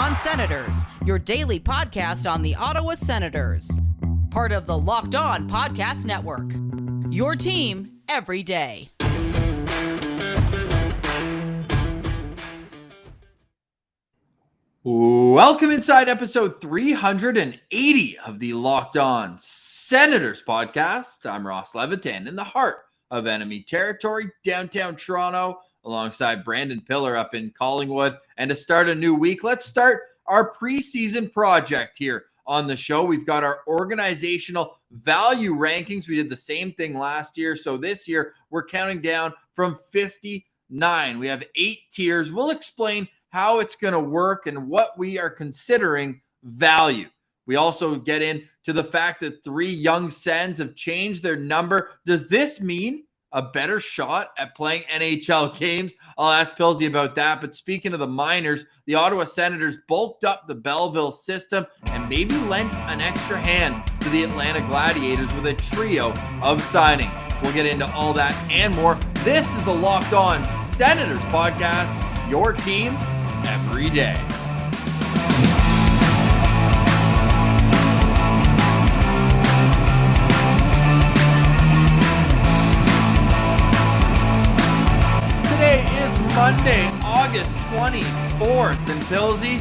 On Senators, your daily podcast on the Ottawa Senators. Part of the Locked On Podcast Network. Your team every day. Welcome inside episode 380 of the Locked On Senators podcast. I'm Ross Levitan in the heart of enemy territory, downtown Toronto, alongside Brandon Pillar up in Collingwood. And to start a new week, let's start our preseason project here on the show. We've got our organizational value rankings. We did the same thing last year. So this year, we're counting down from 59. We have 8 tiers. We'll explain how it's going to work and what we are considering value. We also get into the fact that 3 young Sens have changed their number. Does this mean a better shot at playing NHL games? I'll ask Pilsy about that. But speaking of the minors, the Ottawa Senators bulked up the Belleville system and maybe lent an extra hand to the Atlanta Gladiators with a trio of signings. We'll get into all that and more. This is the Locked On Senators podcast, your team every day. Today is Monday, August 24th. And Pilsy,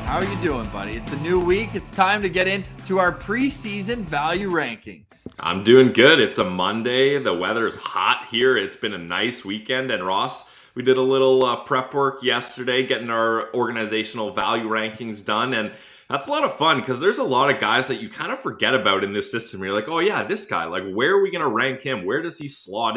how are you doing, buddy? It's a new week. It's time to get into our preseason value rankings. I'm doing good. It's a Monday. The weather's hot here. It's been a nice weekend. And Ross, we did a little prep work yesterday, getting our organizational value rankings done. And that's a lot of fun because there's a lot of guys that you kind of forget about in this system. You're like, oh yeah, this guy, like, where are we going to rank him? Where does he slot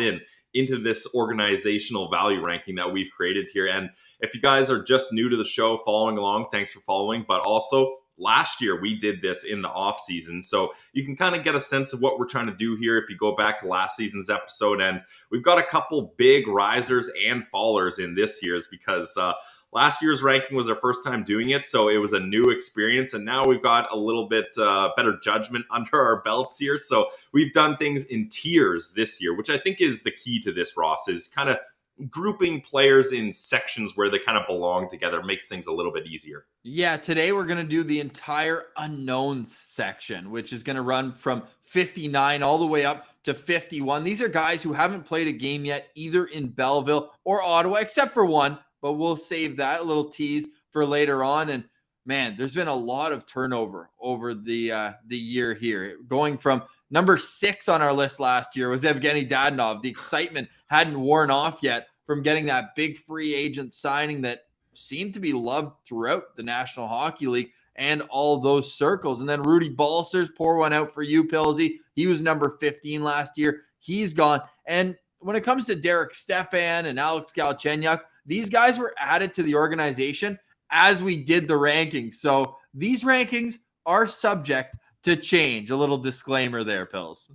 into this organizational value ranking that we've created here? And if you guys are just new to the show, following along, thanks for following. But also, last year we did this in the off season, so you can kind of get a sense of what we're trying to do here if you go back to last season's episode. And we've got a couple big risers and fallers in this year's because last year's ranking was our first time doing it, so it was a new experience. And now we've got a little bit better judgment under our belts here, so we've done things in tiers this year, which I think is the key to this, Ross, is kind of grouping players in sections where they kind of belong together. Makes things a little bit easier. Yeah, today we're going to do the entire unknowns section, which is going to run from 59 all the way up to 51. These are guys who haven't played a game yet, either in Belleville or Ottawa, except for one, but we'll save that, a little tease for later on. And man, there's been a lot of turnover over the year here. Going from number 6 on our list last year was Evgeny Dadonov. The excitement hadn't worn off yet from getting that big free agent signing that seemed to be loved throughout the National Hockey League and all those circles. And then Rudy Balcers, pour one out for you, Pilsy. He was number 15 last year. He's gone. And when it comes to Derek Stepan and Alex Galchenyuk, these guys were added to the organization as we did the rankings. So these rankings are subject to change. A little disclaimer there, Pills.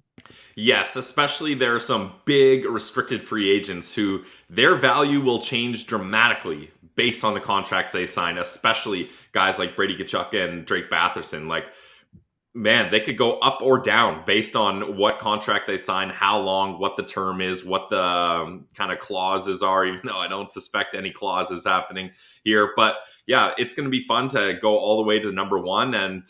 Yes, especially there are some big restricted free agents who their value will change dramatically based on the contracts they sign, especially guys like Brady Tkachuk and Drake Batherson. Like, man, they could go up or down based on what contract they sign, how long, what the term is, what the kind of clauses are, even though I don't suspect any clauses happening here. But yeah, it's going to be fun to go all the way to the number 1. And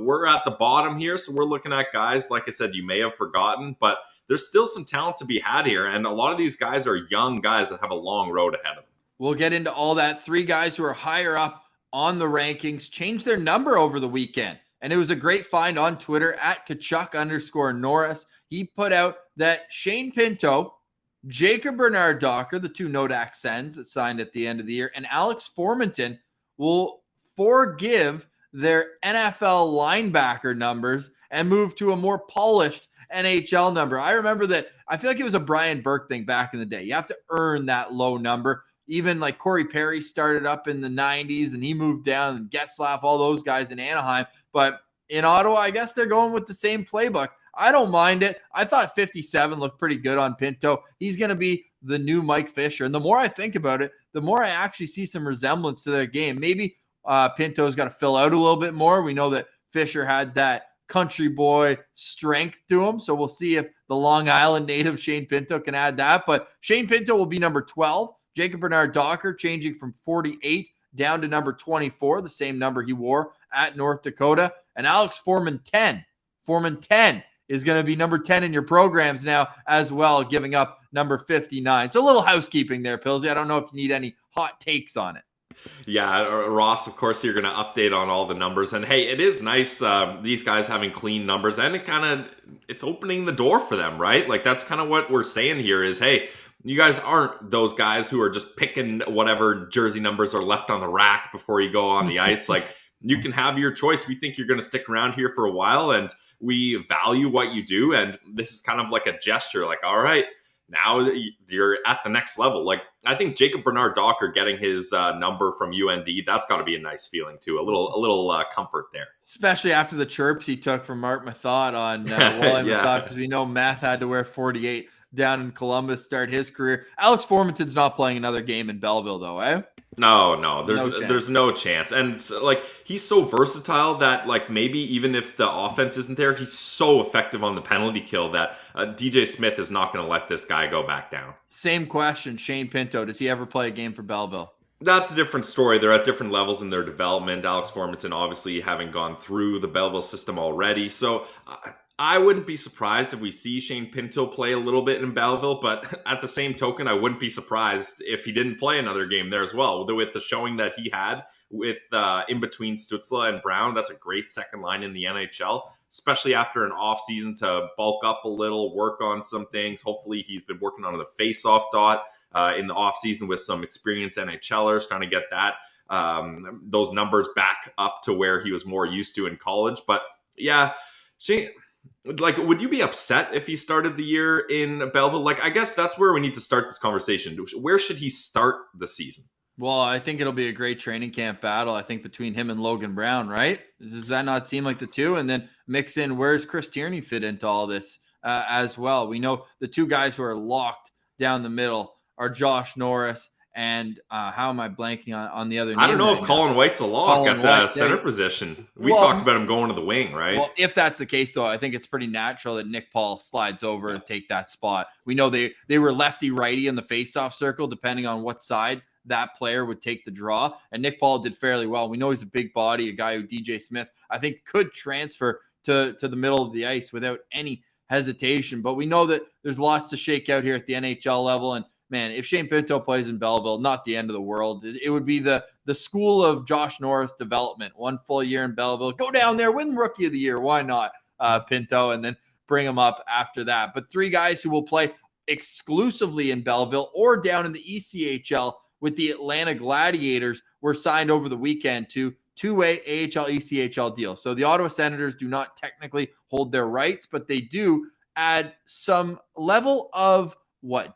we're at the bottom here, so we're looking at guys, like I said, you may have forgotten, but there's still some talent to be had here. And a lot of these guys are young guys that have a long road ahead of them. We'll get into all that. 3 guys who are higher up on the rankings changed their number over the weekend. And it was a great find on Twitter at Kachuk_Norris. He put out that Shane Pinto, Jacob Bernard-Docker, the 2 Nodak Sens that signed at the end of the year, and Alex Formenton will forgive their NFL linebacker numbers and move to a more polished NHL number. I remember that. I feel like it was a Brian Burke thing back in the day. You have to earn that low number. Even like Corey Perry started up in the 90s and he moved down, and Getzlaf, all those guys in Anaheim. But in Ottawa, I guess they're going with the same playbook. I don't mind it. I thought 57 looked pretty good on Pinto. He's going to be the new Mike Fisher. And the more I think about it, the more I actually see some resemblance to their game. Maybe Pinto's got to fill out a little bit more. We know that Fisher had that country boy strength to him. So we'll see if the Long Island native Shane Pinto can add that. But Shane Pinto will be number 12. Jacob Bernard-Docker changing from 48 down to number 24, the same number he wore at North Dakota. And Alex Foreman 10. Foreman 10 is going to be number 10 in your programs now as well, giving up number 59. So a little housekeeping there, Pillsy. I don't know if you need any hot takes on it. Yeah, Ross, of course, you're going to update on all the numbers. And hey, it is nice, these guys having clean numbers, and it's opening the door for them, right? Like, that's kind of what we're saying here is, hey, you guys aren't those guys who are just picking whatever jersey numbers are left on the rack before you go on the ice. Like, you can have your choice. We think you're going to stick around here for a while, and we value what you do. And this is kind of like a gesture, like, all right, now you're at the next level. Like, I think Jacob Bernard-Docker getting his number from UND, that's got to be a nice feeling too. A little comfort there. Especially after the chirps he took from Mark Mathot on William Mathot, because we know Math had to wear 48 down in Columbus, start his career. Alex Formanton's not playing another game in Belleville, though, eh? No, there's no chance. And like, he's so versatile that, like, maybe even if the offense isn't there, he's so effective on the penalty kill that DJ Smith is not going to let this guy go back down. Same question, Shane Pinto. Does he ever play a game for Belleville? That's a different story. They're at different levels in their development. Alex Formanton obviously having gone through the Belleville system already. So I wouldn't be surprised if we see Shane Pinto play a little bit in Belleville, but at the same token, I wouldn't be surprised if he didn't play another game there as well. With the showing that he had with in between Stützle and Brown, that's a great second line in the NHL, especially after an off season to bulk up a little, work on some things. Hopefully he's been working on the face-off dot in the off season with some experienced NHLers, trying to get that those numbers back up to where he was more used to in college. But yeah, Shane, like, would you be upset if he started the year in Belleville? Like, I guess that's where we need to start this conversation. Where should he start the season? Well, I think it'll be a great training camp battle, I think, between him and Logan Brown, right? Does that not seem like the two? And then mix in, where's Chris Tierney fit into all this as well? We know the two guys who are locked down the middle are Josh Norris and how am I blanking on the other name? I don't know right if now? Colin White's a lock at the center yeah. position. We talked about him going to the wing, right? Well, if that's the case, though, I think it's pretty natural that Nick Paul slides over to take that spot. We know they were lefty-righty in the faceoff circle, depending on what side that player would take the draw. And Nick Paul did fairly well. We know he's a big body, a guy who DJ Smith, I think, could transfer to the middle of the ice without any hesitation. But we know that there's lots to shake out here at the NHL level. And man, if Shane Pinto plays in Belleville, not the end of the world. It would be the school of Josh Norris development. 1 full year in Belleville. Go down there, win Rookie of the Year. Why not, Pinto? And then bring him up after that. But three guys who will play exclusively in Belleville or down in the ECHL with the Atlanta Gladiators were signed over the weekend to two-way AHL, ECHL deals. So the Ottawa Senators do not technically hold their rights, but they do add some level of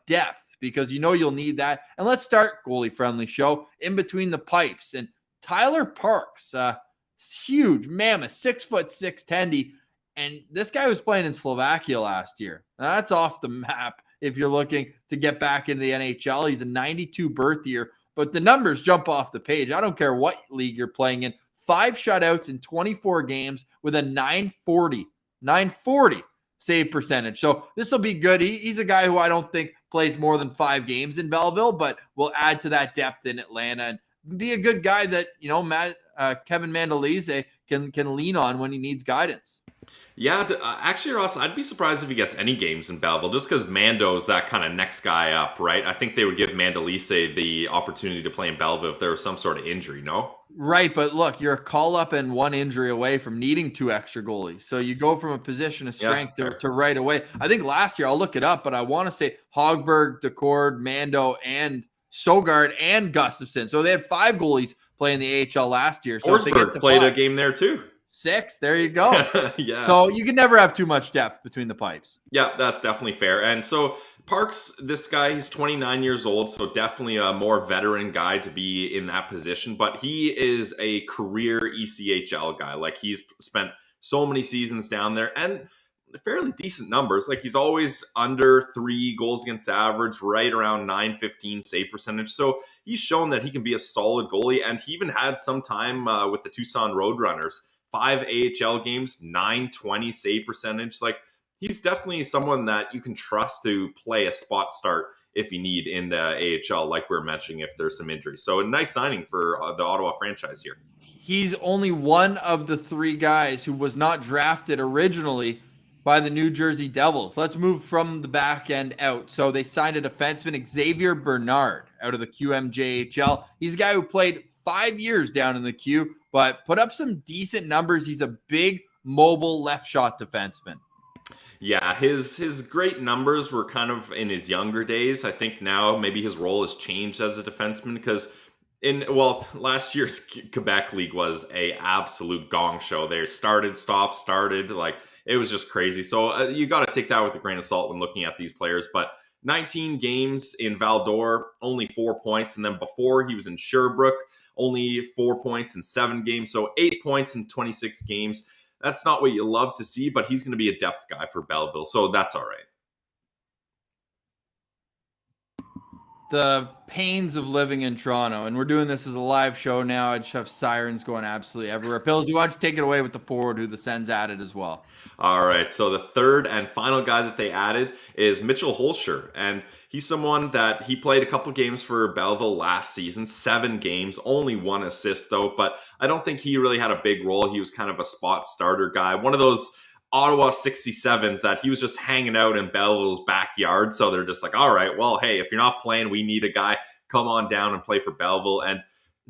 depth, because you know you'll need that. And let's start goalie-friendly show in between the pipes. And Tyler Parks, huge, mammoth, 6'6", tendy. And this guy was playing in Slovakia last year. Now, that's off the map if you're looking to get back into the NHL. He's a 92 birth year, but the numbers jump off the page. I don't care what league you're playing in. 5 shutouts in 24 games with a 940 save percentage. So this will be good. He's a guy who I don't think plays more than 5 games in Belleville, but will add to that depth in Atlanta and be a good guy that, Kevin Mandolese can lean on when he needs guidance. Yeah, actually, Ross, I'd be surprised if he gets any games in Belleville, just because Mando's that kind of next guy up, right? I think they would give Mandolese the opportunity to play in Belleville if there was some sort of injury, no? Right, but look, you're a call-up and 1 injury away from needing 2 extra goalies. So you go from a position of strength to right away. I think last year, I'll look it up, but I want to say Hogberg, Decord, Mando, and Sogard and Gustafson. So they had 5 goalies playing the AHL last year. So Forsberg played a game there too. 6, there you go. Yeah. So you can never have too much depth between the pipes. Yeah, that's definitely fair. And so Parks, this guy, he's 29 years old, so definitely a more veteran guy to be in that position. But he is a career ECHL guy. Like, he's spent so many seasons down there and fairly decent numbers. Like, he's always under 3 goals against average, right around 915 save percentage. So he's shown that he can be a solid goalie. And he even had some time with the Tucson Roadrunners. 5 AHL games, 920 save percentage. Like, he's definitely someone that you can trust to play a spot start if you need in the AHL, like we were mentioning, if there's some injuries. So a nice signing for the Ottawa franchise here. He's only one of the three guys who was not drafted originally by the New Jersey Devils. Let's move from the back end out. So they signed a defenseman, Xavier Bernard, out of the QMJHL. He's a guy who played 5 years down in the Q, but put up some decent numbers. He's a big, mobile left shot defenseman. Yeah, his great numbers were kind of in his younger days. I think now maybe his role has changed as a defenseman because last year's Quebec League was a absolute gong show. They started, like it was just crazy. So you got to take that with a grain of salt when looking at these players. But 19 games in Val-d'Or, only 4 points. And then before he was in Sherbrooke, only 4 points in 7 games. So 8 points in 26 games. That's not what you love to see, but he's going to be a depth guy for Belleville. So that's all right. The pains of living in Toronto, and we're doing this as a live show now. I just have sirens going absolutely everywhere. Pills, why don't you take it away with the forward who the Sens added as well? All right, so the third and final guy that they added is Mitchell Holscher, and he's someone that he played a couple games for Belleville last season, 7 games, only 1 assist though, but I don't think he really had a big role. He was kind of a spot starter guy, one of those Ottawa 67s that he was just hanging out in Belleville's backyard. So they're just like, all right, well, hey, if you're not playing, we need a guy. Come on down and play for Belleville. And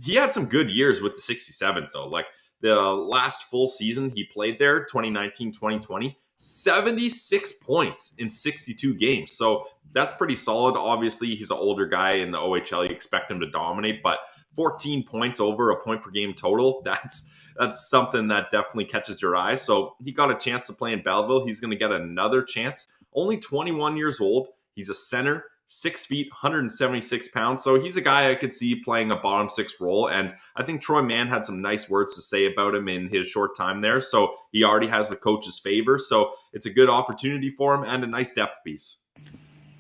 he had some good years with the 67s, though. Like the last full season he played there, 2019-2020, 76 points in 62 games. So that's pretty solid. Obviously, he's an older guy in the OHL. You expect him to dominate, but 14 points over a point per game total, that's something that definitely catches your eye. So he got a chance to play in Belleville. He's going to get another chance. Only 21 years old. He's a center, 6 feet, 176 pounds. So he's a guy I could see playing a bottom 6 role. And I think Troy Mann had some nice words to say about him in his short time there. So he already has the coach's favor. So it's a good opportunity for him and a nice depth piece.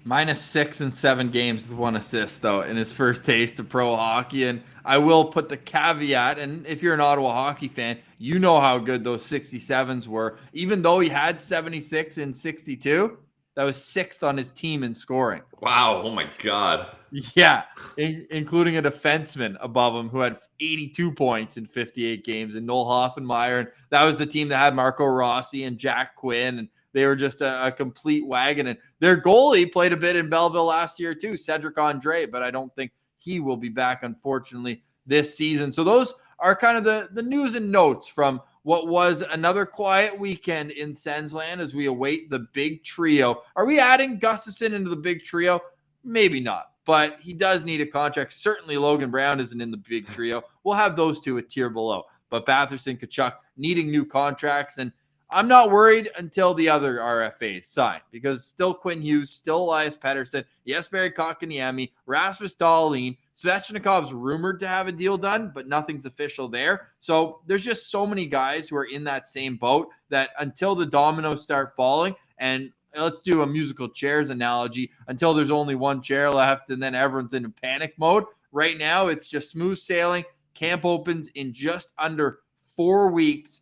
-6 in 7 games with 1 assist, though, in his first taste of pro hockey. And I will put the caveat, and if you're an Ottawa hockey fan, you know how good those 67s were. Even though he had 76 in 62, that was 6th on his team in scoring. Wow, oh my God. Yeah, including a defenseman above him who had 82 points in 58 games, and Noel Hoffenmeyer. And that was the team that had Marco Rossi and Jack Quinn, and they were just a complete wagon. And their goalie played a bit in Belleville last year too, Cedric Andre, but I don't think he will be back, unfortunately, this season. So those are kind of the news and notes from what was another quiet weekend in Sensland as we await the big trio. Are we adding Gustafson into the big trio? Maybe not, but he does need a contract. Certainly Logan Brown isn't in the big trio. We'll have those two a tier below. But Batherson, Tkachuk needing new contracts, and I'm not worried until the other RFAs sign, because still Quinn Hughes, still Elias Pettersson, yes, Barry Kotkaniemi, Rasmus Dahlin, Svechnikov's rumored to have a deal done, but nothing's official there. So there's just so many guys who are in that same boat that until the dominoes start falling, and let's do a musical chairs analogy, until there's only one chair left and then everyone's in a panic mode. Right now, it's just smooth sailing. Camp opens in just under 4 weeks.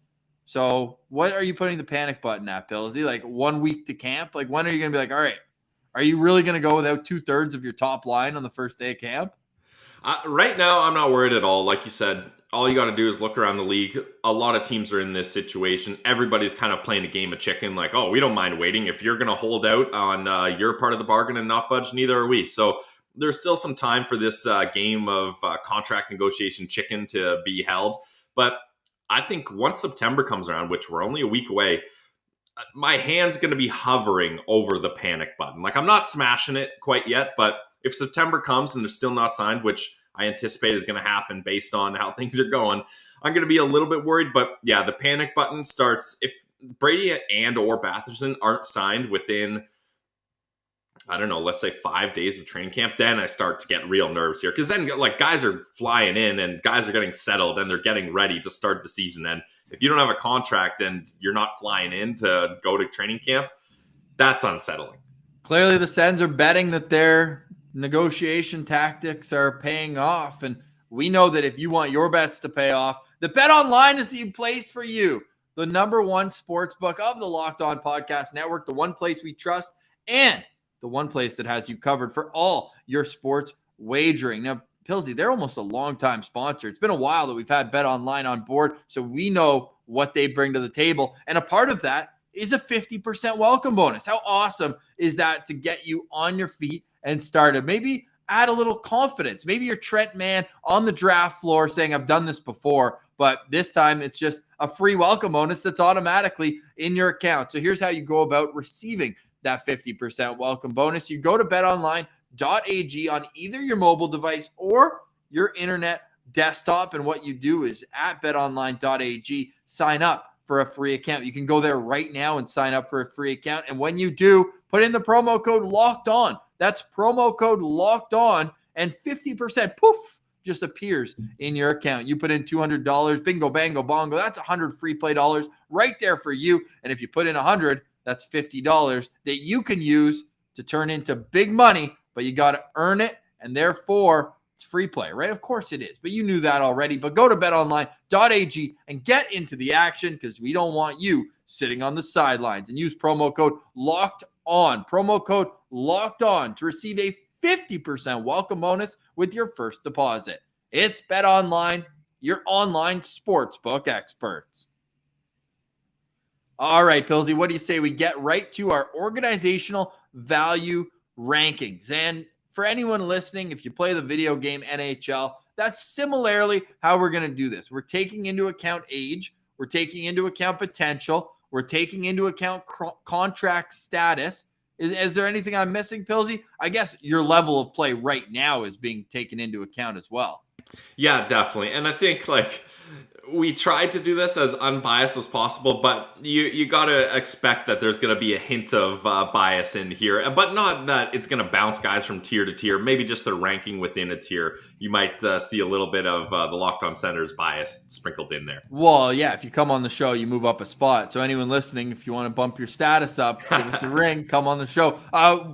So what are you putting the panic button at, Bill? Is he like 1 week to camp? Like, when are you going to be like, all right, are you really going to go without 2/3 of your top line on the first day of camp? Right now, I'm not worried at all. Like you said, all you got to do is look around the league. A lot of teams are in this situation. Everybody's kind of playing a game of chicken. Like, oh, we don't mind waiting. If you're going to hold out on your part of the bargain and not budge, neither are we. So there's still some time for this game of contract negotiation chicken to be held. But I think once September comes around, which we're only a week away, my hand's going to be hovering over the panic button. Like, I'm not smashing it quite yet, but if September comes and they're still not signed, which I anticipate is going to happen based on how things are going, I'm going to be a little bit worried. But yeah, the panic button starts if Brady and or Batherson aren't signed within, I don't know, let's say 5 days of training camp, then I start to get real nerves here. Because then, like, guys are flying in and guys are getting settled and they're getting ready to start the season. And if you don't have a contract and you're not flying in to go to training camp, that's unsettling. Clearly, the Sens are betting that their negotiation tactics are paying off. And we know that if you want your bets to pay off, the BetOnline is the place for you. The #1 sports book of the Locked On Podcast Network, the one place we trust. And the one place that has you covered for all your sports wagering. Now, Pillsy, they're almost a long-time sponsor. It's been a while that we've had BetOnline on board, so we know what they bring to the table. And a part of that is a 50% welcome bonus. How awesome is that to get you on your feet and started? Maybe add a little confidence. Maybe you're Trent Mann on the draft floor saying, I've done this before, but this time it's just a free welcome bonus that's automatically in your account. So here's how you go about receiving that 50% welcome bonus. You go to betonline.ag on either your mobile device or your internet desktop. And what you do is at betonline.ag, sign up for a free account. You can go there right now and sign up for a free account. And when you do, put in the promo code Locked On. That's promo code Locked On, and 50% poof just appears in your account. You put in $200, bingo, bango, bongo. That's 100 free play dollars right there for you. And if you put in 100, that's $50 that you can use to turn into big money, but you got to earn it, and therefore it's free play, right? Of course it is, but you knew that already. But go to betonline.ag and get into the action, because we don't want you sitting on the sidelines. And use promo code Locked On. Promo code Locked On to receive a 50% welcome bonus with your first deposit. It's BetOnline, your online sportsbook experts. All right, Pillsy, what do you say we get right to our organizational value rankings? And for anyone listening, if you play the video game NHL, that's similarly how we're going to do this. We're taking into account age. We're taking into account potential. We're taking into account contract status. Is there anything I'm missing, Pillsy? I guess your level of play right now is being taken into account as well. Yeah, definitely. And I think we tried to do this as unbiased as possible, but you got to expect that there's going to be a hint of bias in here, but not that it's going to bounce guys from tier to tier. Maybe just the ranking within a tier. You might see a little bit of the Locked On Senators bias sprinkled in there. Well, yeah, if you come on the show, you move up a spot. So anyone listening, if you want to bump your status up, give us a ring, come on the show.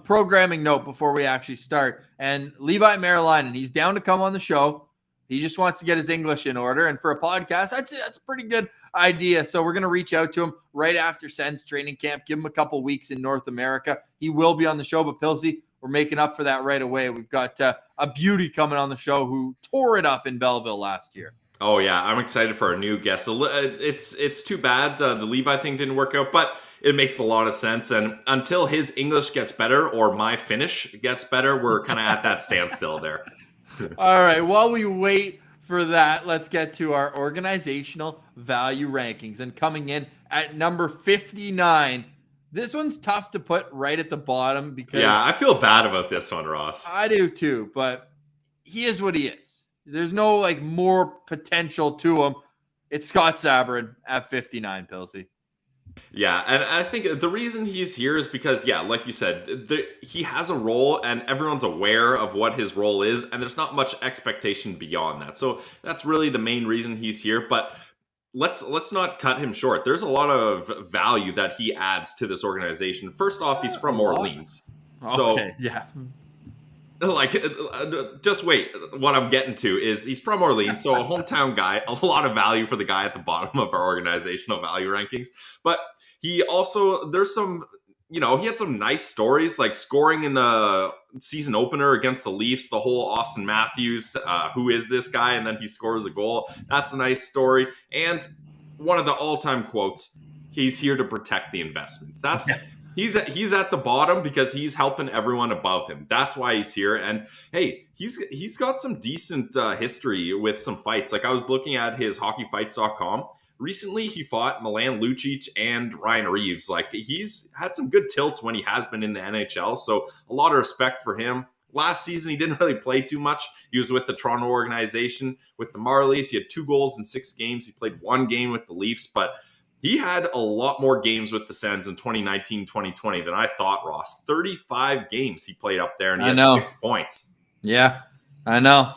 Programming note before we actually start. And Levi Marilainen, he's down to come on the show. He just wants to get his English in order. And for a podcast, that's a pretty good idea. So we're going to reach out to him right after Sens training camp, give him a couple weeks in North America. He will be on the show, but Pillsy, we're making up for that right away. We've got a beauty coming on the show who tore it up in Belleville last year. Oh, yeah. I'm excited for our new guest. It's too bad the Levi thing didn't work out, but it makes a lot of sense. And until his English gets better or my Finnish gets better, we're kind of at that standstill there. All right. While we wait for that, let's get to our organizational value rankings. And coming in at number 59, this one's tough to put right at the bottom because... Yeah, I feel bad about this one, Ross. I do too, but he is what he is. There's no more potential to him. It's Scott Sabourin at 59, Pillsy. Yeah, and I think the reason he's here is because, yeah, like you said, he has a role and everyone's aware of what his role is, and there's not much expectation beyond that. So that's really the main reason he's here, but let's not cut him short. There's a lot of value that he adds to this organization. First off, he's from Orleans. Okay, yeah. Just wait. What I'm getting to is he's from Orleans, so a hometown guy, a lot of value for the guy at the bottom of our organizational value rankings. But he also, there's some, he had some nice stories, like scoring in the season opener against the Leafs, the whole Austin Matthews, who is this guy? And then he scores a goal. That's a nice story. And one of the all-time quotes, he's here to protect the investments. That's... He's at the bottom because he's helping everyone above him. That's why he's here. And hey, he's got some decent history with some fights. Like I was looking at his hockeyfights.com. Recently, he fought Milan Lucic and Ryan Reeves. He's had some good tilts when he has been in the NHL. So a lot of respect for him. Last season, he didn't really play too much. He was with the Toronto organization, with the Marlies. He had 2 goals in 6 games. He played 1 game with the Leafs, but he had a lot more games with the Sens in 2019-2020 than I thought, Ross. 35 games he played up there, and he had 6 points. Yeah, I know.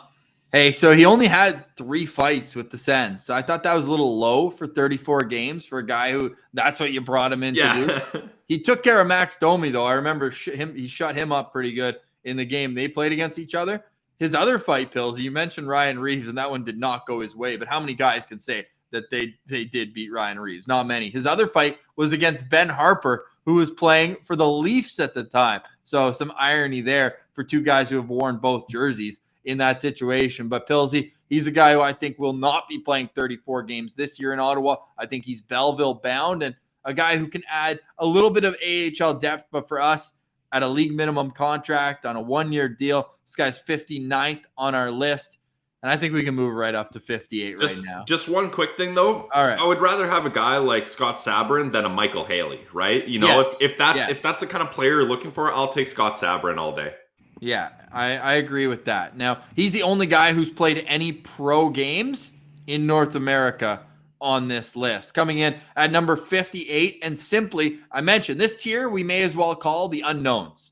Hey, so he only had 3 fights with the Sens. So I thought that was a little low for 34 games for a guy who that's what you brought him in to do. He took care of Max Domi, though. I remember he shut him up pretty good in the game they played against each other. His other fight, Pills, you mentioned Ryan Reeves, and that one did not go his way. But how many guys can say that they did beat Ryan Reeves. Not many. His other fight was against Ben Harper, who was playing for the Leafs at the time. So some irony there for two guys who have worn both jerseys in that situation. But Pilsy, he's a guy who I think will not be playing 34 games this year in Ottawa. I think he's Belleville bound and a guy who can add a little bit of AHL depth. But for us, at a league minimum contract on a 1-year deal, this guy's 59th on our list. And I think we can move right up to 58 right now. Just one quick thing, though. All right. I would rather have a guy like Scott Sabrin than a Michael Haley, right? You know, if that's the kind of player you're looking for, I'll take Scott Sabrin all day. Yeah, I agree with that. Now, he's the only guy who's played any pro games in North America on this list. Coming in at number 58, and simply, I mentioned this tier we may as well call the unknowns.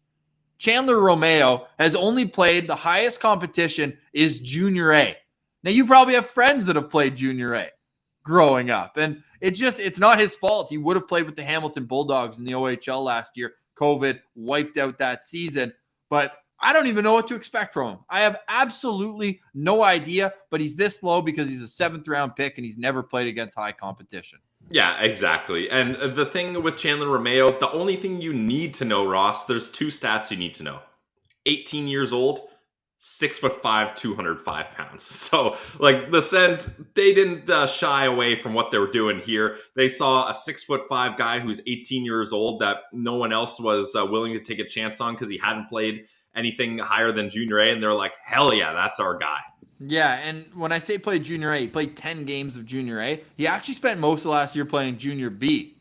Chandler Romeo has only played, the highest competition is Junior A. Now, you probably have friends that have played Junior A growing up, and it's not his fault. He would have played with the Hamilton Bulldogs in the OHL last year. COVID wiped out that season, but I don't even know what to expect from him. I have absolutely no idea, but he's this low because he's a 7th-round pick and he's never played against high competition. Yeah, exactly. And the thing with Chandler Romeo, the only thing you need to know, Ross, there's 2 stats you need to know. 18 years old, 6'5", 205 pounds. So, like, the Sens, they didn't shy away from what they were doing here. They saw a 6'5" guy who's 18 years old that no one else was willing to take a chance on because he hadn't played anything higher than Junior A, and they're like, hell yeah, that's our guy. Yeah, and when I say played Junior A, he played 10 games of Junior A. He actually spent most of last year playing Junior B.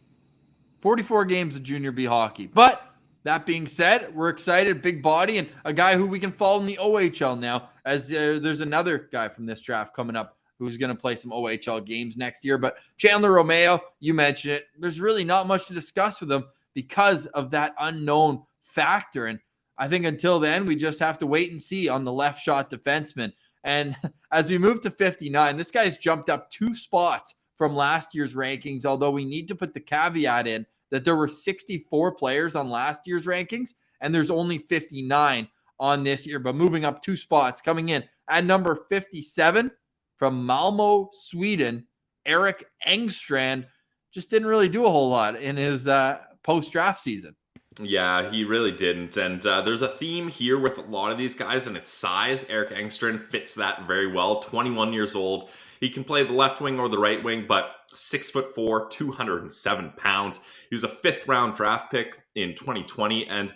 44 games of Junior B hockey. But that being said, we're excited, big body, and a guy who we can follow in the OHL now, as there's another guy from this draft coming up who's going to play some OHL games next year. But Chandler Romeo, you mentioned it, there's really not much to discuss with him because of that unknown factor. And I think until then, we just have to wait and see on the left shot defenseman. And as we move to 59, this guy's jumped up 2 spots from last year's rankings, although we need to put the caveat in that there were 64 players on last year's rankings, and there's only 59 on this year. But moving up 2 spots, coming in at number 57 from Malmö, Sweden, Eric Engstrand just didn't really do a whole lot in his post-draft season. Yeah, he really didn't. And there's a theme here with a lot of these guys, and it's size. Eric Engstrand fits that very well. 21 years old. He can play the left wing or the right wing, but 6'4", 207 pounds. He was a 5th-round draft pick in 2020, and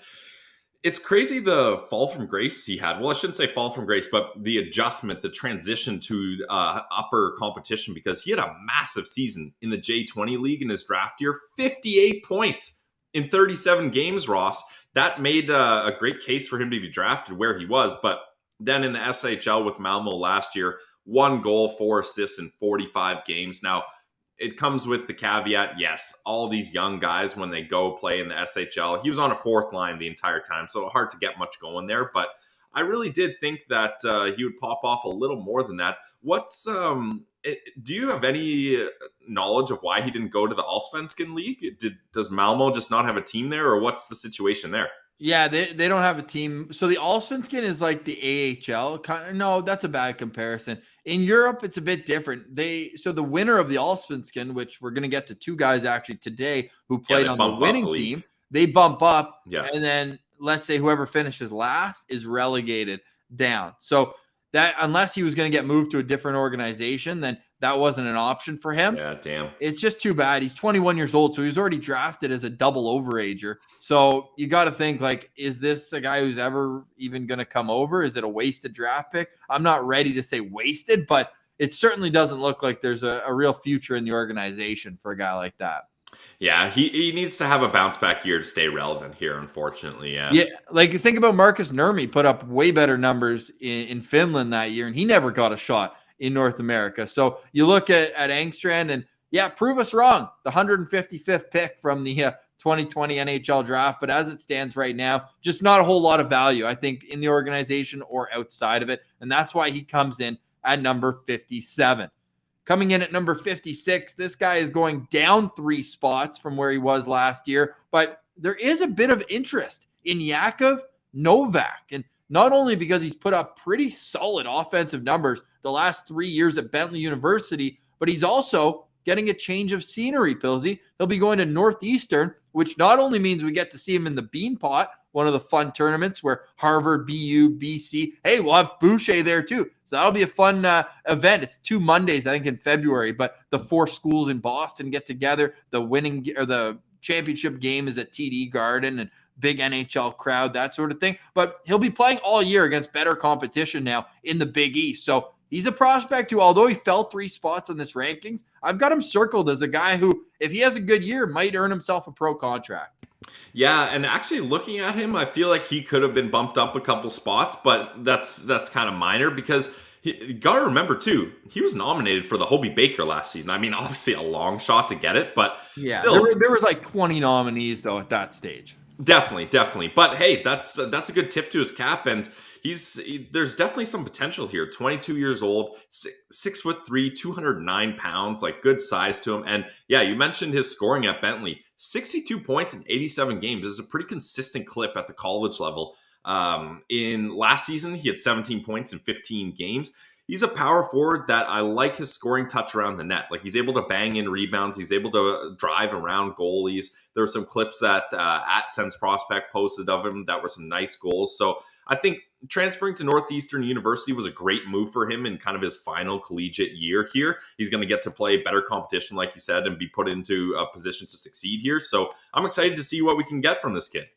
it's crazy the fall from grace he had. Well, I shouldn't say fall from grace, but the adjustment, the transition to upper competition, because he had a massive season in the J20 league in his draft year. 58 points in 37 games, Ross. That made a great case for him to be drafted where he was. But then in the SHL with Malmö last year, 1 goal, 4 assists in 45 games. Now, it comes with the caveat, yes, all these young guys, when they go play in the SHL, he was on a 4th line the entire time, so hard to get much going there. But I really did think that he would pop off a little more than that. Do you have any knowledge of why he didn't go to the Allsvenskan League? Does Malmö just not have a team there, or what's the situation there? Yeah, they don't have a team. So the Allsvenskan is like the AHL. No, that's a bad comparison. In Europe, it's a bit different. So the winner of the Allsvenskan, which we're going to get to 2 guys actually today who played on the winning team, they bump up. Yeah. And then let's say whoever finishes last is relegated down. So that, unless he was going to get moved to a different organization, then that wasn't an option for him. Yeah, damn. It's just too bad. He's 21 years old, so he's already drafted as a double overager. So you got to think, like, is this a guy who's ever even going to come over? Is it a wasted draft pick? I'm not ready to say wasted, but it certainly doesn't look like there's a real future in the organization for a guy like that. Yeah, he needs to have a bounce back year to stay relevant here, unfortunately. Yeah, like think about Marcus Nurmi, put up way better numbers in Finland that year, and he never got a shot in North America. So you look at Engstrand, and yeah, prove us wrong. The 155th pick from the 2020 NHL draft, but as it stands right now, just not a whole lot of value, I think, in the organization or outside of it, and that's why he comes in at number 57. Coming in at number 56, this guy is going down 3 spots from where he was last year, but there is a bit of interest in Yakov Novak, and not only because he's put up pretty solid offensive numbers the last 3 years at Bentley University, but he's also getting a change of scenery, Pillsy. He'll be going to Northeastern, which not only means we get to see him in the Bean Pot, one of the fun tournaments where Harvard, BU, BC, hey, we'll have Boucher there too. So that'll be a fun event. It's 2 Mondays, I think, in February, but the 4 schools in Boston get together. The championship game is at TD Garden and big NHL crowd, that sort of thing. But he'll be playing all year against better competition now in the Big East. So he's a prospect who, although he fell 3 spots on this rankings, I've got him circled as a guy who, if he has a good year, might earn himself a pro contract. Yeah, and actually looking at him, I feel like he could have been bumped up a couple spots, but that's kind of minor because you got to remember too, he was nominated for the Hobey Baker last season. I mean, obviously a long shot to get it, but still, there was like 20 nominees though at that stage. Definitely. But hey, that's a good tip to his cap, and there's definitely some potential here. 22 years old, 6'3", 209 pounds, like good size to him. And yeah, you mentioned his scoring at Bentley, 62 points in 87 games. This is a pretty consistent clip at the college level. In last season, he had 17 points in 15 games. He's a power forward that I like his scoring touch around the net. Like he's able to bang in rebounds. He's able to drive around goalies. There were some clips that at Sense Prospect posted of him that were some nice goals. So I think transferring to Northeastern University was a great move for him in kind of his final collegiate year here. He's going to get to play better competition, like you said, and be put into a position to succeed here. So I'm excited to see what we can get from this kid.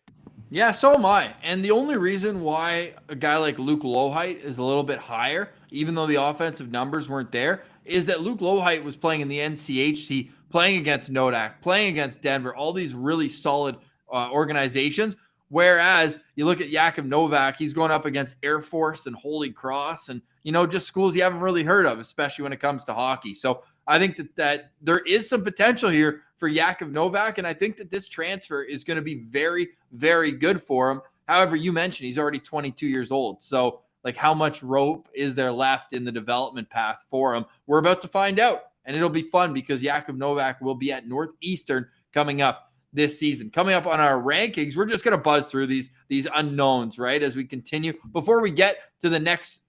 Yeah, so am I. And the only reason why a guy like Luke Lohheit is a little bit higher, even though the offensive numbers weren't there, is that Luke Lohheit was playing in the NCHC, playing against Nodak, playing against Denver, all these really solid organizations. Whereas you look at Jakub Novak, he's going up against Air Force and Holy Cross and, just schools you haven't really heard of, especially when it comes to hockey. So I think that there is some potential here for Jakub Novak, and I think that this transfer is going to be very, very good for him. However, you mentioned he's already 22 years old. So, how much rope is there left in the development path for him? We're about to find out, and it'll be fun because Jakub Novak will be at Northeastern coming up this season. Coming up on our rankings, we're just going to buzz through these unknowns, right, as we continue. Before we get to the next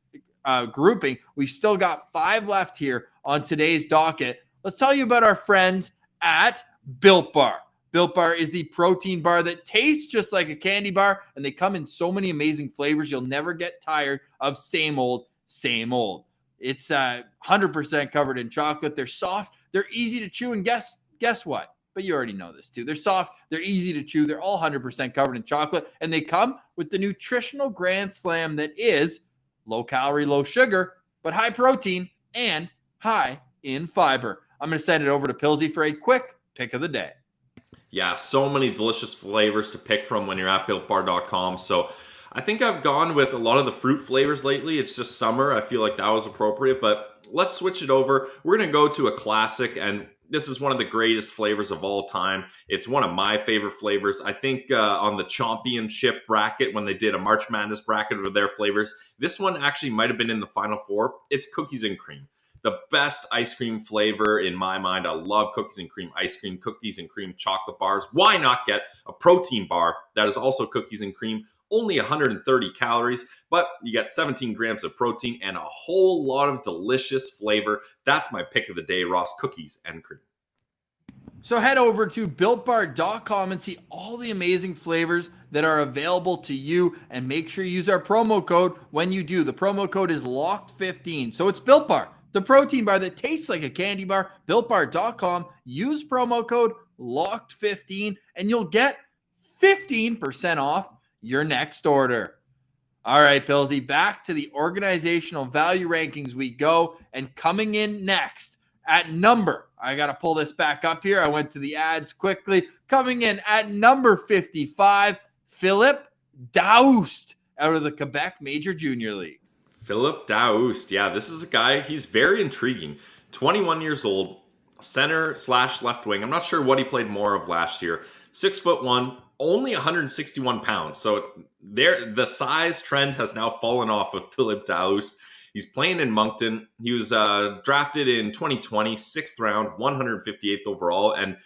grouping, we've still got 5 left here on today's docket. Let's tell you about our friends at Built Bar. Built Bar is the protein bar that tastes just like a candy bar, and they come in so many amazing flavors. You'll never get tired of same old. It's 100% covered in chocolate. They're soft. They're easy to chew, and guess what? But you already know this too. They're soft. They're easy to chew. They're all 100% covered in chocolate, and they come with the nutritional grand slam that is low calorie, low sugar, but high protein and high in fiber. I'm going to send it over to Pillsy for a quick pick of the day. Yeah, so many delicious flavors to pick from when you're at BuiltBar.com. So I think I've gone with a lot of the fruit flavors lately. It's just summer. I feel like that was appropriate, but let's switch it over. We're going to go to a classic, and this is one of the greatest flavors of all time. It's one of my favorite flavors. I think on the championship bracket, when they did a March Madness bracket of their flavors, this one actually might have been in the Final Four. It's cookies and cream. The best ice cream flavor in my mind. I love cookies and cream ice cream, cookies and cream chocolate bars. Why not get a protein bar that is also cookies and cream? Only 130 calories, but you get 17 grams of protein and a whole lot of delicious flavor. That's my pick of the day, Ross, cookies and cream. So head over to BuiltBar.com and see all the amazing flavors that are available to you, and make sure you use our promo code when you do. The promo code is LOCKED15. So it's Built Bar, the protein bar that tastes like a candy bar. BuiltBar.com. Use promo code LOCKED15 and you'll get 15% off your next order. All right, Pillsy, back to the organizational value rankings we go. And coming in next at number, I got to pull this back up here. I went to the ads quickly. Coming in at number 55, Philip Daoust out of the Quebec Major Junior League. Philip Daoust. Yeah, this is a guy, he's very intriguing. 21 years old, center/left wing. I'm not sure what he played more of last year. 6'1", only 161 pounds. So the size trend has now fallen off of Philip Daoust. He's playing in Moncton. He was drafted in 2020, 6th round, 158th overall. And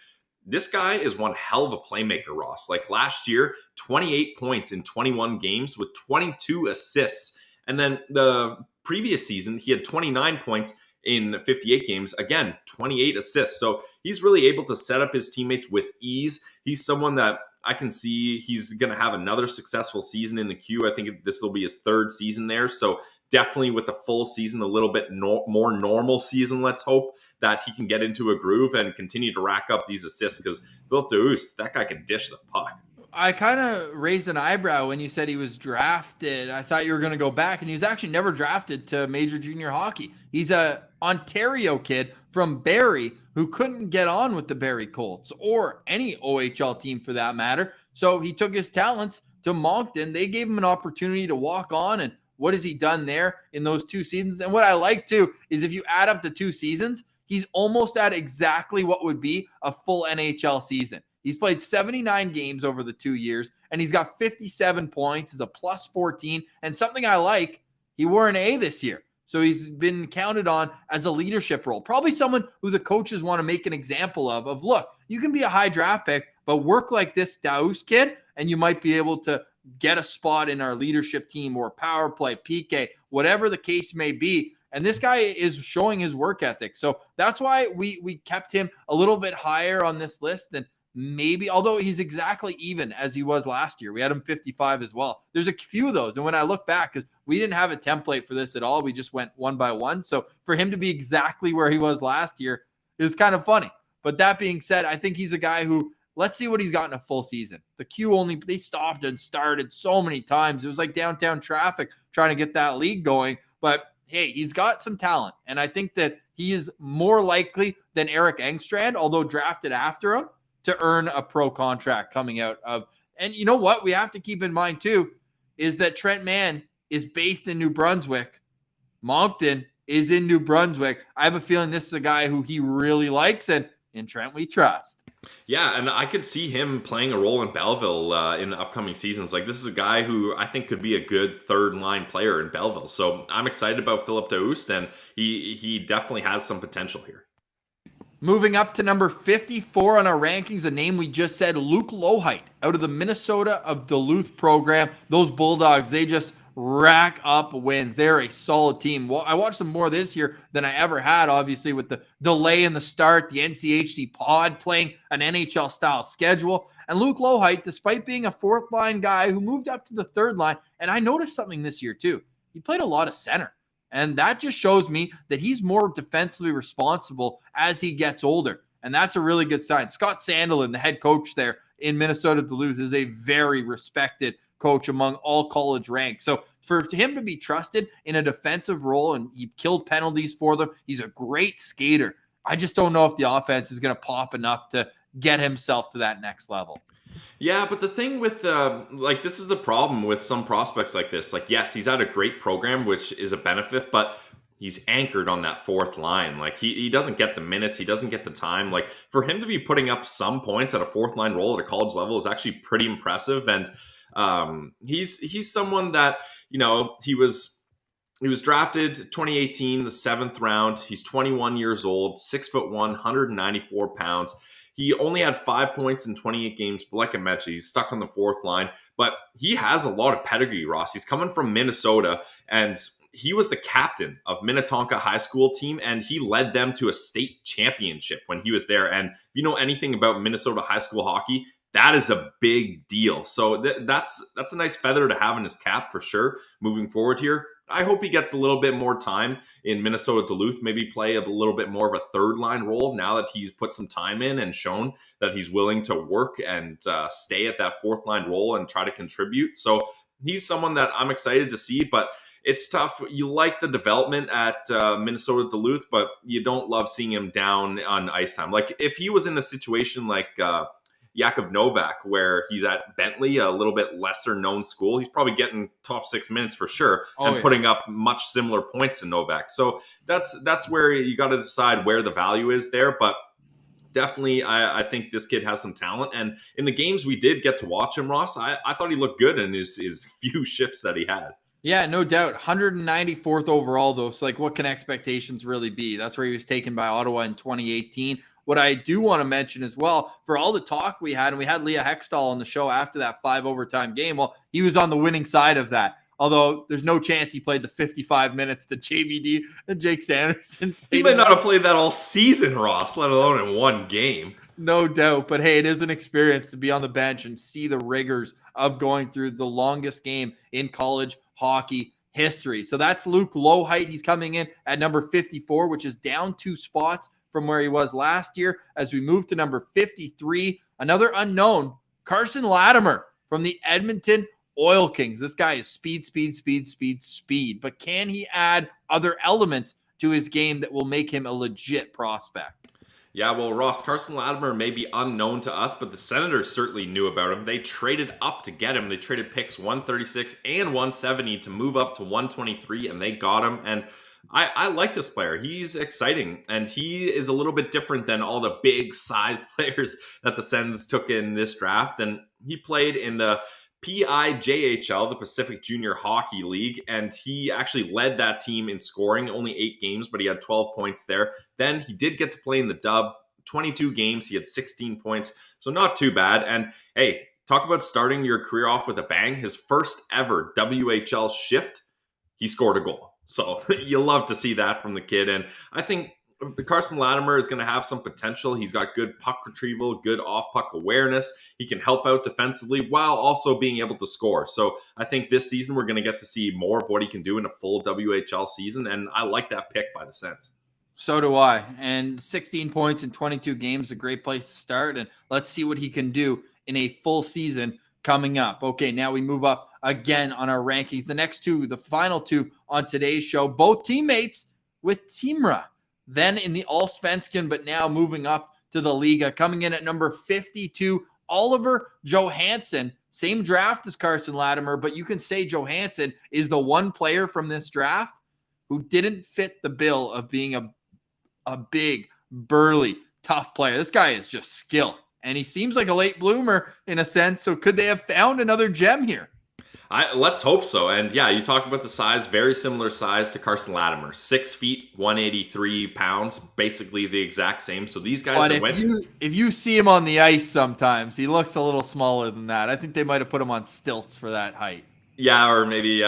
this guy is one hell of a playmaker, Ross. Like last year, 28 points in 21 games with 22 assists. And then the previous season, he had 29 points in 58 games. Again, 28 assists. So he's really able to set up his teammates with ease. He's someone that I can see he's going to have another successful season in the queue. I think this will be his third season there. So definitely with the full season, a little bit more normal season, let's hope that he can get into a groove and continue to rack up these assists, because Philippe Dehoust, that guy can dish the puck. I kind of raised an eyebrow when you said he was drafted. I thought you were going to go back, and he was actually never drafted to major junior hockey. He's a Ontario kid from Barrie who couldn't get on with the Barrie Colts or any OHL team for that matter. So he took his talents to Moncton. They gave him an opportunity to walk on, and what has he done there in those 2 seasons? And what I like too is if you add up the 2 seasons, he's almost at exactly what would be a full NHL season. He's played 79 games over the 2 years, and he's got 57 points, is a plus 14, and something I like, he wore an A this year. So he's been counted on as a leadership role. Probably someone who the coaches want to make an example of look, you can be a high draft pick, but work like this Dehoust kid, and you might be able to get a spot in our leadership team or power play, PK, whatever the case may be. And this guy is showing his work ethic. So that's why we kept him a little bit higher on this list than maybe, although he's exactly even as he was last year. We had him 55 as well. There's a few of those. And when I look back, because we didn't have a template for this at all, we just went one by one. So for him to be exactly where he was last year is kind of funny. But that being said, I think he's a guy who, let's see what he's got in a full season. The queue they stopped and started so many times. It was like downtown traffic trying to get that league going. But hey, he's got some talent. And I think that he is more likely than Eric Engstrand, although drafted after him, to earn a pro contract coming out of. And you know what we have to keep in mind too is that Trent Mann is based in New Brunswick. Moncton is in New Brunswick. I have a feeling this is a guy who he really likes, and in Trent we trust. Yeah, and I could see him playing a role in Belleville in the upcoming seasons. Like, this is a guy who I think could be a good third-line player in Belleville. So I'm excited about Philippe Dehoust, and he definitely has some potential here. Moving up to number 54 on our rankings, a name we just said, Luke Lohheit, out of the Minnesota of Duluth program. Those Bulldogs, they just rack up wins. They're a solid team. Well, I watched them more this year than I ever had, obviously, with the delay in the start, the NCHC pod playing an NHL-style schedule. And Luke Lohheit, despite being a fourth-line guy who moved up to the third line, and I noticed something this year too. He played a lot of center. And that just shows me that he's more defensively responsible as he gets older. And that's a really good sign. Scott Sandelin, the head coach there in Minnesota Duluth, is a very respected coach among all college ranks. So for him to be trusted in a defensive role, and he killed penalties for them, he's a great skater. I just don't know if the offense is going to pop enough to get himself to that next level. Yeah, but the thing with, this is the problem with some prospects like this. Like, yes, he's at a great program, which is a benefit, but he's anchored on that fourth line. Like, he doesn't get the minutes. He doesn't get the time. Like, for him to be putting up some points at a fourth line role at a college level is actually pretty impressive. And he's someone that, he was drafted 2018, the 7th round. He's 21 years old, 6'1", 194 pounds. He only had 5 points in 28 games, but like I mentioned, he's stuck on the fourth line. But he has a lot of pedigree, Ross. He's coming from Minnesota, and he was the captain of Minnetonka High School team, and he led them to a state championship when he was there. And if you know anything about Minnesota high school hockey, that is a big deal. So that's a nice feather to have in his cap for sure moving forward here. I hope he gets a little bit more time in Minnesota Duluth, maybe play a little bit more of a third line role now that he's put some time in and shown that he's willing to work and stay at that fourth line role and try to contribute. So he's someone that I'm excited to see, but it's tough. You like the development at Minnesota Duluth, but you don't love seeing him down on ice time. Like, if he was in a situation like Yakov Novak, where he's at Bentley, a little bit lesser known school, he's probably getting top 6 minutes for sure, putting up much similar points to Novak. So that's where you got to decide where the value is there. But definitely, I think this kid has some talent. And in the games we did get to watch him, Ross, I thought he looked good in his few shifts that he had. Yeah, no doubt. 194th overall, though. So, what can expectations really be? That's where he was taken by Ottawa in 2018. What I do want to mention as well, for all the talk we had, and we had Leah Hextall on the show after that 5 overtime game, well, he was on the winning side of that. Although there's no chance he played the 55 minutes that JVD and Jake Sanderson played. He might not have played that all season, Ross, let alone in one game. No doubt. But hey, it is an experience to be on the bench and see the rigors of going through the longest game in college hockey history. So that's Luke Lowhite. He's coming in at number 54, which is down 2 spots from where he was last year. As we move to number 53, another unknown, Carson Latimer from the Edmonton Oil Kings. This guy is speed. But can he add other elements to his game that will make him a legit prospect? Yeah, well, Ross, Carson Latimer may be unknown to us, but the Senators certainly knew about him. They traded up to get him. They traded picks 136 and 170 to move up to 123, and they got him. And I like this player. He's exciting, and he is a little bit different than all the big size players that the Sens took in this draft. And he played in the PIJHL, the Pacific Junior Hockey League, and he actually led that team in scoring, only 8 games, but he had 12 points there. Then he did get to play in the dub, 22 games, he had 16 points, so not too bad. And hey, talk about starting your career off with a bang. His first ever WHL shift, he scored a goal. So you love to see that from the kid, and I think Carson Latimer is going to have some potential. He's got good puck retrieval, good off-puck awareness. He can help out defensively while also being able to score. So I think this season we're going to get to see more of what he can do in a full WHL season, and I like that pick by the Sens. So do I. And 16 points in 22 games, a great place to start, and let's see what he can do in a full season coming up. Okay, now we move up again on our rankings. The next two, the final two on today's show, both teammates with Timra. Then in the Allsvenskan, but now moving up to the Liga. Coming in at number 52, Oliver Johansson. Same draft as Carson Latimer, but you can say Johansson is the one player from this draft who didn't fit the bill of being a big, burly, tough player. This guy is just skill, and he seems like a late bloomer in a sense. So could they have found another gem here? Let's hope so. And yeah, you talked about the size, very similar size to Carson Latimer. 6 feet, 183 pounds, basically the exact same. So these guys if you see him on the ice sometimes, he looks a little smaller than that. I think they might have put him on stilts for that height. Yeah, or maybe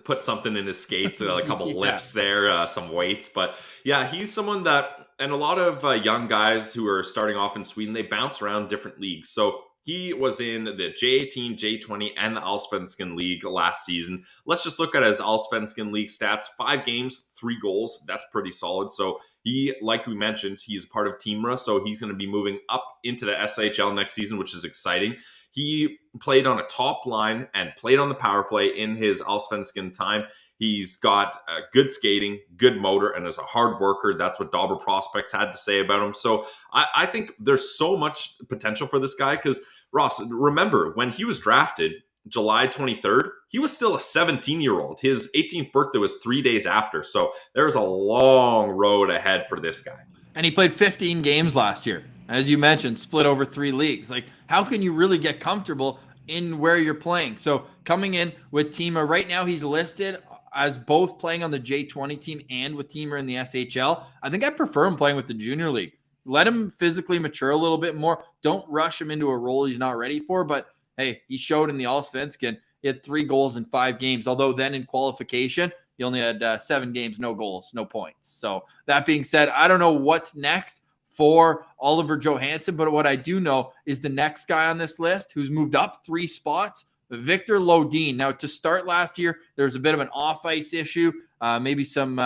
put something in his skates, a couple lifts there, some weights. But yeah, he's someone that, and a lot of young guys who are starting off in Sweden, they bounce around different leagues. So he was in the J18, J20, and the Allsvenskan League last season. Let's just look at his Allsvenskan League stats. 5 games, 3 goals. That's pretty solid. So he, like we mentioned, he's part of Timra, so he's going to be moving up into the SHL next season, which is exciting. He played on a top line and played on the power play in his Allsvenskan time. He's got good skating, good motor, and is a hard worker. That's what Dauber Prospects had to say about him. So I think there's so much potential for this guy because, Ross, remember, when he was drafted July 23rd, he was still a 17-year-old. His 18th birthday was 3 days after. So there's a long road ahead for this guy. And he played 15 games last year. As you mentioned, split over 3 leagues. Like, how can you really get comfortable in where you're playing? So coming in with Timra, right now he's listed as both playing on the J20 team and with Timra in the SHL. I think I prefer him playing with the junior league. Let him physically mature a little bit more. Don't rush him into a role he's not ready for. But hey, he showed in the Allsvenskan. He had 3 goals in 5 games. Although then in qualification, he only had 7 games, no goals, no points. So that being said, I don't know what's next for Oliver Johansson. But what I do know is the next guy on this list who's moved up 3 spots, Victor Lodin. Now, to start last year, there was a bit of an off-ice issue, maybe some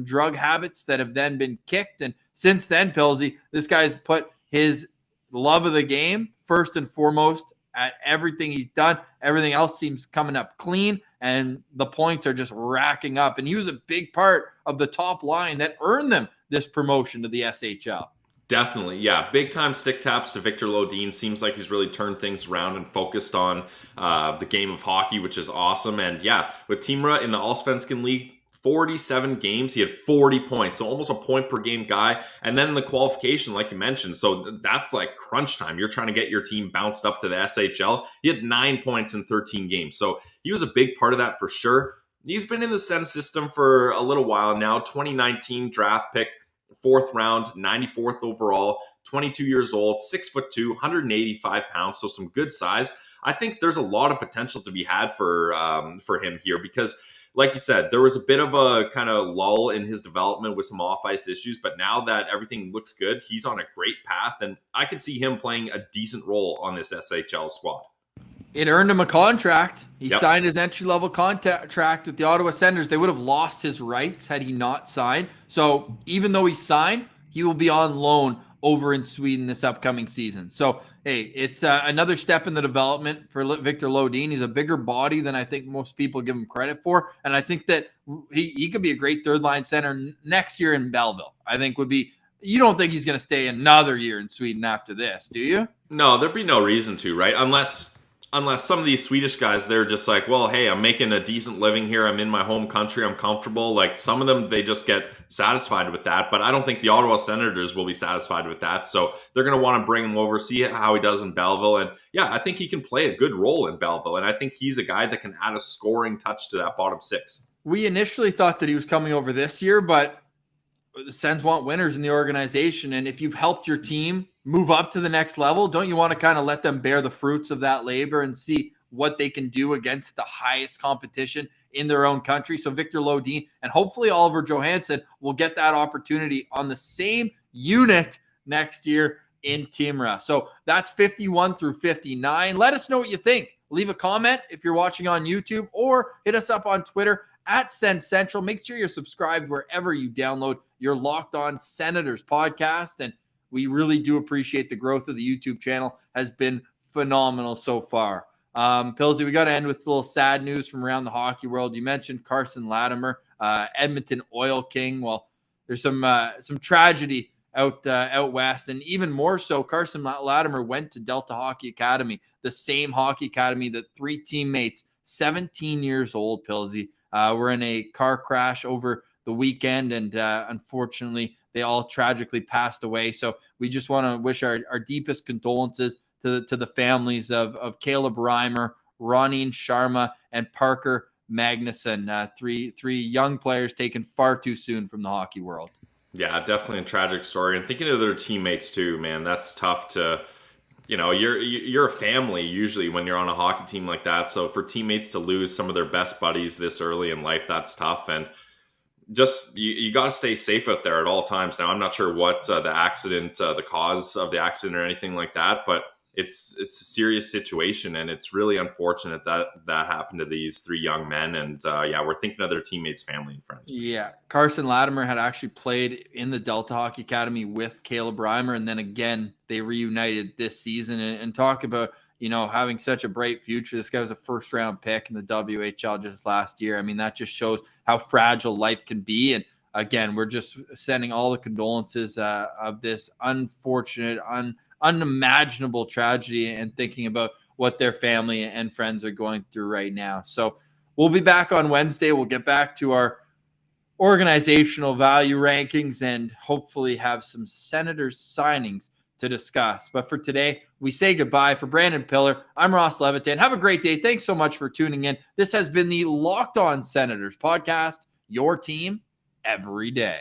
drug habits that have then been kicked. And since then, Pilsy, this guy's put his love of the game first and foremost at everything he's done. Everything else seems coming up clean, and the points are just racking up. And he was a big part of the top line that earned them this promotion to the SHL. Definitely, yeah. Big-time stick taps to Victor Lodin. Seems like he's really turned things around and focused on the game of hockey, which is awesome. And yeah, with Timra in the Allsvenskan League, 47 games, he had 40 points, so almost a point per game guy. And then in the qualification, like you mentioned, so that's like crunch time. You're trying to get your team bounced up to the SHL. He had 9 points in 13 games, so he was a big part of that for sure. He's been in the Sens system for a little while now. 2019 draft pick, 4th round, 94th overall, 22 years old, 6'2", 185 pounds, so some good size. I think there's a lot of potential to be had for him here because, like you said, there was a bit of a kind of lull in his development with some off-ice issues, but now that everything looks good, he's on a great path, and I could see him playing a decent role on this SHL squad. It earned him a contract. He Yep. signed his entry-level contract with the Ottawa Senators. They would have lost his rights had he not signed. So even though he signed, he will be on loan over in Sweden this upcoming season. So, hey, it's another step in the development for Victor Lodin. He's a bigger body than I think most people give him credit for. And I think that he could be a great third-line center next year in Belleville. I think would be – you don't think he's going to stay another year in Sweden after this, do you? No, there'd be no reason to, right? Unless some of these Swedish guys, they're just like, well, hey, I'm making a decent living here. I'm in my home country. I'm comfortable. Like some of them, they just get satisfied with that. But I don't think the Ottawa Senators will be satisfied with that. So they're going to want to bring him over, see how he does in Belleville. And yeah, I think he can play a good role in Belleville. And I think he's a guy that can add a scoring touch to that bottom six. We initially thought that he was coming over this year, but the Sens want winners in the organization. And if you've helped your team move up to the next level, don't you want to kind of let them bear the fruits of that labor and see what they can do against the highest competition in their own country? So Victor Lodin and hopefully Oliver Johansson will get that opportunity on the same unit next year in Timrå. So that's 51 through 59. Let us know what you think. Leave a comment if you're watching on YouTube or hit us up on Twitter at Sens Central. Make sure you're subscribed wherever you download your Locked On Senators podcast. And we really do appreciate the growth of the YouTube channel. Has been phenomenal so far. Pillsy, we got to end with a little sad news from around the hockey world. You mentioned Carson Latimer, Edmonton Oil King. Well, there's some tragedy out west, and even more so, Carson Latimer went to Delta Hockey Academy, the same hockey academy that three teammates, 17 years old, Pillsy, were in a car crash over the weekend, and unfortunately, they all tragically passed away. So we just want to wish our deepest condolences to the families of Caleb Reimer, Roneen Sharma, and Parker Magnuson, three young players taken far too soon from the hockey world. Yeah, definitely a tragic story. And thinking of their teammates too, man, that's tough to, you're a family usually when you're on a hockey team like that. So for teammates to lose some of their best buddies this early in life, that's tough. And just you got to stay safe out there at all times. Now, I'm not sure what the accident, the cause of the accident or anything like that, but it's a serious situation, and it's really unfortunate that happened to these three young men. And we're thinking of their teammates, family, and friends. Yeah, Carson Latimer had actually played in the Delta Hockey Academy with Caleb Reimer, and then again they reunited this season. And talk about having such a bright future. This guy was a first-round pick in the WHL just last year. I mean, that just shows how fragile life can be. And again, we're just sending all the condolences of this unfortunate, unimaginable tragedy, and thinking about what their family and friends are going through right now. So we'll be back on Wednesday. We'll get back to our organizational value rankings and hopefully have some Senators signings to discuss. But for today, we say goodbye. For Brandon Pillar, I'm Ross Levitan. Have a great day. Thanks so much for tuning in. This has been the Locked On Senators podcast, your team every day.